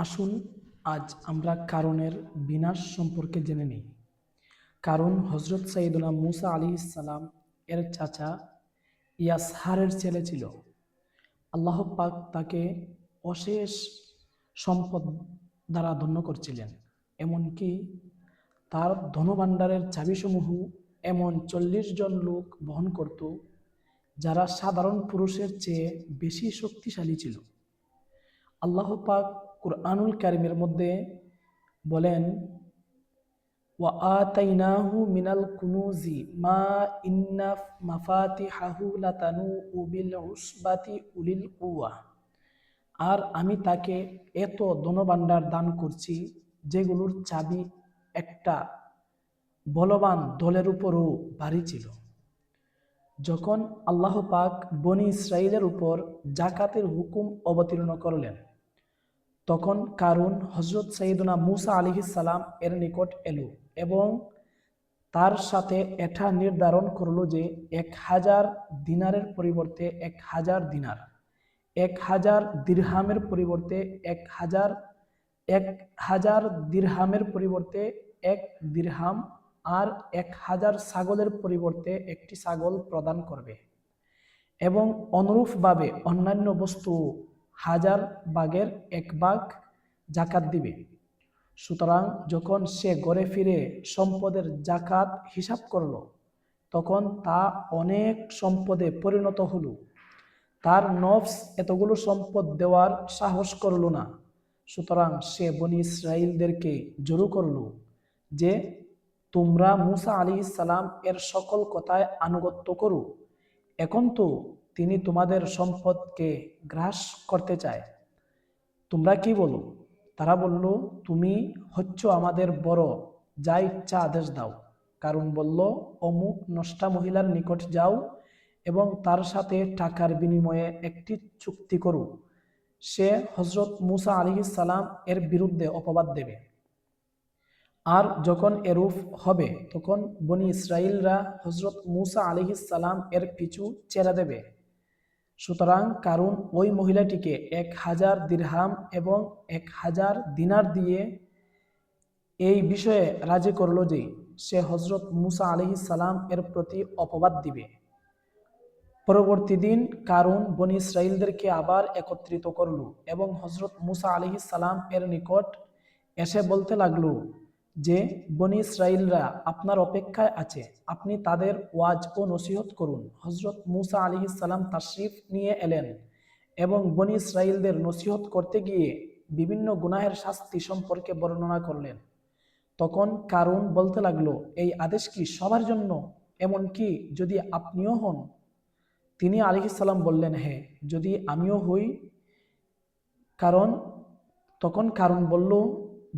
আসুন আজ আমরা কারুনের বিনাশ সম্পর্কে জেনে নিই। কারুন হযরত সাইয়েদনা মূসা আলাইহিস সালাম এর চাচা ইয়াসহারের ছেলে ছিল। আল্লাহ পাক তাকে অশেষ সম্পদ দ্বারা ধন্য করছিলেন। এমনকি তার ধনভাণ্ডারের চাবিসমূহ এমন ৪০ জন লোক বহন করত, যারা সাধারণ পুরুষের চেয়ে বেশি শক্তিশালী ছিল। আল্লাহ পাক কুরআনুল কারীমের মধ্যে বলেন, ওয়া আতাইনাহু মিনাল কুনুজি মা ইন্না মাফাতিহাহু লাতানূউ বিল উসবাতি উলিল কুওয়া। আর আমি তাকে এত ধনভাণ্ডার দান করছি, যেগুলোর চাবি একটা বলবান দলের উপরও ভারী ছিল। যখন আল্লাহ পাক বনী ইসরাইলের উপর জাকাতের হুকুম অবতীর্ণ করলেন, তখন কারুন হযরত সাইয়েদনা মূসা আলাইহিস সালাম এর নিকট এলো এবং তার সাথে এটা নির্ধারণ করলো যে ১,০০০ দিনারের পরিবর্তে ১,০০০ দিনার, ১,০০০ দিরহামের পরিবর্তে ১,০০০ দিরহামের পরিবর্তে ১ দিরহাম আর ১,০০০ ছাগলের পরিবর্তে একটি ছাগল প্রদান করবে এবং অনুরূপভাবে অন্যান্য বস্তু ১,০০০ ভাগের ১ ভাগ জাকাত দিবে। সুতরাং যখন সে ঘরে ফিরে সম্পদের জাকাত হিসাব করল, তখন তা অনেক সম্পদে পরিণত হল। তার নফস এতগুলো সম্পদ দেওয়ার সাহস করল না। সুতরাং সে বনী ইসরাইলদেরকে জড়ো করল যে, তোমরা মূসা আলাইহিস সালাম এর সকল কথায় আনুগত্য করো। এখন তো তিনি তোমাদের সম্পদকে গ্রাস করতে চায়। তোমরা কি বলো? তারা বলল, তুমি হচ্ছ আমাদের বড়, যা ইচ্ছা আদেশ দাও। কারণ বলল, অমুক নষ্টা মহিলার নিকট যাও এবং তার সাথে টাকার বিনিময়ে একটি চুক্তি করো। সে হযরত মূসা আলাইহিস সালাম এর বিরুদ্ধে অপবাদ দেবে। আর যখন এরূপ হবে, তখন বনী ইসরাইলরা হযরত মূসা আলাইহিস সালাম এর পিছু ছেড়ে দেবে। সুতরাং কারুন ওই মহিলাটিকে ১,০০০ দিরহাম এবং ১,০০০ দিনার দিয়ে এই বিষয়ে রাজি করল যে সে হযরত মূসা আলাইহিস সালাম এর প্রতি অপবাদ দিবে। পরবর্তী দিন কারুন বনী ইসরাইলদেরকে আবার একত্রিত করল এবং হযরত মূসা আলাইহিস সালাম এর নিকট এসে বলতে লাগলো যে, বনী ইসরাইলরা আপনার অপেক্ষায় আছে, আপনি তাদের ওয়াজ ও নসিহত করুন। হযরত মূসা আলাইহিস সালাম তাশরিফ নিয়ে এলেন এবং বনী ইসরাইলদের নসিহত করতে গিয়ে বিভিন্ন গুনাহের শাস্তি সম্পর্কে বর্ণনা করলেন। তখন কারুন বলতে লাগলো, এই আদেশ কি সবার জন্য, এমনকি যদি আপনিও হন? তিনি আলাইহিস সালাম বললেন, হ্যাঁ, যদি আমিও হই। তখন কারুন বলল,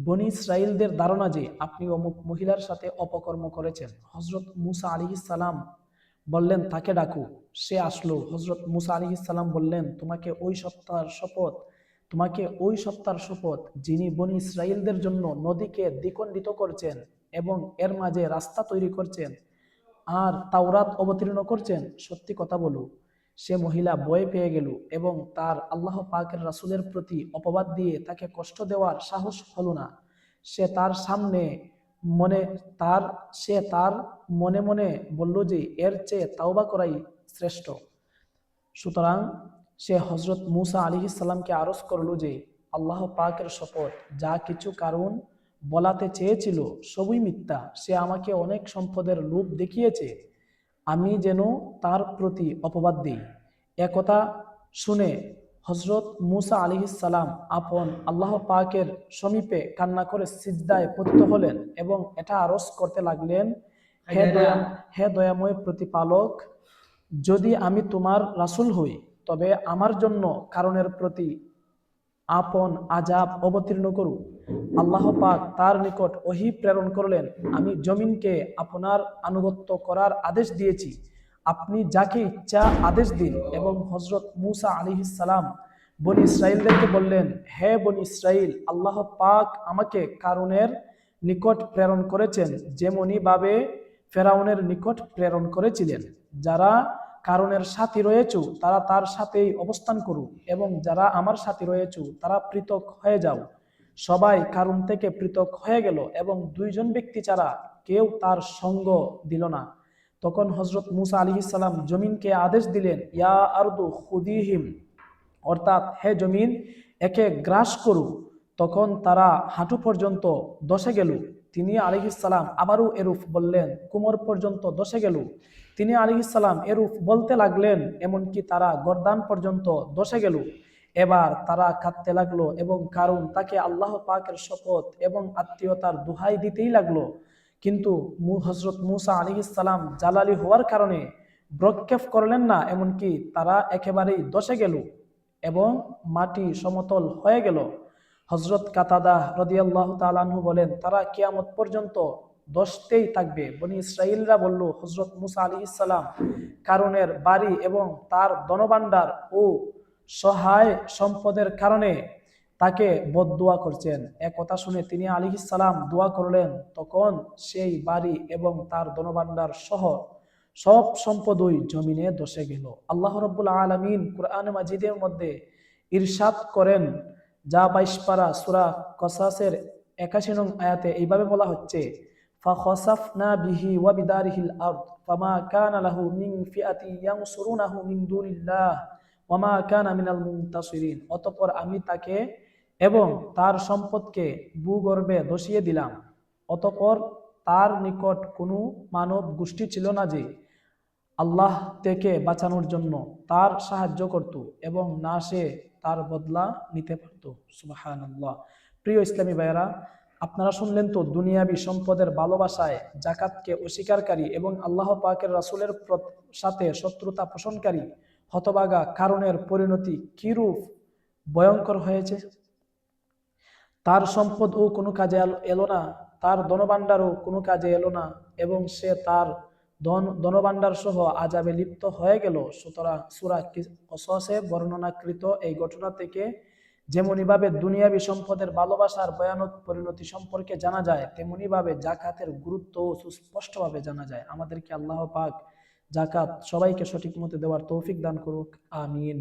বনী ইসরাইলদের ধারণা যে আপনি অমুক মহিলার সাথে অপকর্ম করেছেন। হযরত মূসা আলাইহিস সালাম বললেন, তাকে ডাকো। সে আসলো। হযরত মূসা আলাইহিস সালাম বললেন, তোমাকে ওই সত্তার শপথ যিনি বনী ইসরাইলদের জন্য নদীকে দ্বিখণ্ডিত করছেন এবং এর মাঝে রাস্তা তৈরি করছেন আর তাওরাত অবতীর্ণ করছেন, সত্যি কথা বলো। সে মহিলা ভয় পেয়ে গেল এবং তার আল্লাহ পাকের রাসূলের প্রতি অপবাদ দিয়ে তাকে কষ্ট দেওয়ার সাহস হলো না। সে তার মনে মনে বলল যে এর চেয়ে তাওবা করাই শ্রেষ্ঠ। সুতরাং সে হযরত মূসা আলাইহিস সালামকে আরজ করল যে, আল্লাহ পাকের শপথ, যা কিছু কারুন বলাতে চেয়েছিল সবই মিথ্যা। সে আমাকে অনেক সম্পদের লোভ দেখিয়েছে, আমি যেন তার প্রতি অপবাদ দিই। একথা শুনে হযরত মূসা আলাইহিস সালাম আপন আল্লাহ পাকের সমীপে কান্না করে সিজদায় পতিত হলেন এবং এটা আরজ করতে লাগলেন, হে দয়াময় প্রতিপালক, যদি আমি তোমার রাসূল হই, তবে আমার জন্য কারুনের প্রতি আপন আযাব অবতীর্ণ করু। আল্লাহ পাক তার নিকট ওহী প্রেরণ করলেন, আমি জমিনকে আপনার আনুগত্য করার আদেশ দিয়েছি, আপনি যাকে ইচ্ছা আদেশ দিন। এবং হযরত মূসা আলাইহিস সালাম বনী ইসরাইলদেরকে বললেন, হে বনী ইসরাইল, আল্লাহ পাক আমাকে কারুনের নিকট প্রেরণ করেছেন, যেমনি ভাবে ফেরাউনের নিকট প্রেরণ করেছিলেন। যারা কারুনের সাথী রয়েছে তারা তার সাথেই অবস্থান করুক এবং যারা আমার সাথী রয়েছে তারা পৃথক হয়ে যাও। সবাই কারুন থেকে পৃথক হয়ে গেল এবং দুইজন ব্যক্তি ছাড়া কেউ তার সঙ্গ দিল না। তখন হযরত মূসা আলাইহিস সালাম জমিনকে আদেশ দিলেন, ইয়া আরদু খুদিহিম, অর্থাৎ হে জমিন একে গ্রাস করু। তখন তারা হাঁটু পর্যন্ত দশে গেল। তিনি আলাইহিস সালাম আবারও এরূপ বললেন, কোমর পর্যন্ত দশে গেল। তিনি আলাইহিস সালাম এরূপ বলতে লাগলেন, এমনকি তারা গর্দান পর্যন্ত দশে গেল। এবার তারা কাঁদতে লাগলো এবং কারণ তাকে আল্লাহ পাকের শপথ এবং আত্মীয়তার দোহাই দিতেই লাগলো। কিন্তু হযরত মূসা আলাইহিস সালাম জালালি হওয়ার কারণে ভ্রুক্ষেপ করলেন না, এমনকি তারা একেবারেই দশে গেল এবং মাটি সমতল হয়ে গেল। হযরত কাতাদা রাদিয়াল্লাহু তাআলা আনহু বলেন, তারা কিয়ামত পর্যন্ত দশতেই থাকবে। বনি ইসরাইলরা বলল, হযরত মূসা আলাইহিস সালাম কারণের বাড়ি এবং তার ধনভাণ্ডার ও সহায় সম্পদের কারণে তাকে বদদুয়া করছেন। এক কথা শুনে তিনি আলাইহিস সালাম দোয়া করলেন, তখন সেই বাড়ি এবং তার ধনভাণ্ডার সহ সব সম্পদই জমিনে ধসে গেল। আল্লাহ রাব্বুল আলামিন কুরআন মাজিদের মধ্যে ইরশাদ করেন, যা 22 পারা সূরা কসাসের 81 নং আয়াতে এইভাবে বলা হচ্ছে, ফাখাসাফনা বিহি ওয়া বিদারিহিল আরদ ফামা কানা লাহু মিন ফিআতি ইয়ানসুরুনাহু মিন দুনিল্লাহ ওয়া মা কানা মিনাল মুনতাসিরিন। অতঃপর আমি তাকে এবং তার সম্পদকে ভূগর্ভে ধসিয়ে দিলাম। অতঃপর তার নিকট কোনো মানব গোষ্ঠী ছিল না যে আল্লাহ থেকে বাঁচানোর জন্য তার সাহায্য করত এবং না সে তার বদলা নিতে পারত। সুবহানাল্লাহ। প্রিয় ইসলামী ভাইয়েরা, আপনারা শুনলেন তো দুনিয়াবি সম্পদের ভালোবাসায় জাকাতকে অস্বীকারী এবং আল্লাহ পাকের রাসূলের সাথে শত্রুতা পোষণকারী হতভাগা কারণের পরিণতি কিরূপ ভয়ঙ্কর হয়েছে। তার সম্পদও কোনো কাজে এলো না, তার ধনভাণ্ডারও কোনো কাজে এলো না এবং সে তার ধনভাণ্ডার সহ আযাবে লিপ্ত হয়ে গেল। সুতরাং সূরা কসসে বর্ণনাকৃত এই ঘটনা থেকে যেমনিভাবে দুনিয়াবি সম্পদের ভালোবাসার ভয়ানক পরিণতি সম্পর্কে জানা যায়, তেমনিভাবে জাকাতের গুরুত্বও সুস্পষ্টভাবে জানা যায়। আমাদেরকে আল্লাহ পাক জাকাত সবাইকে সঠিক মতো দেওয়ার তৌফিক দান করুক। আমিন।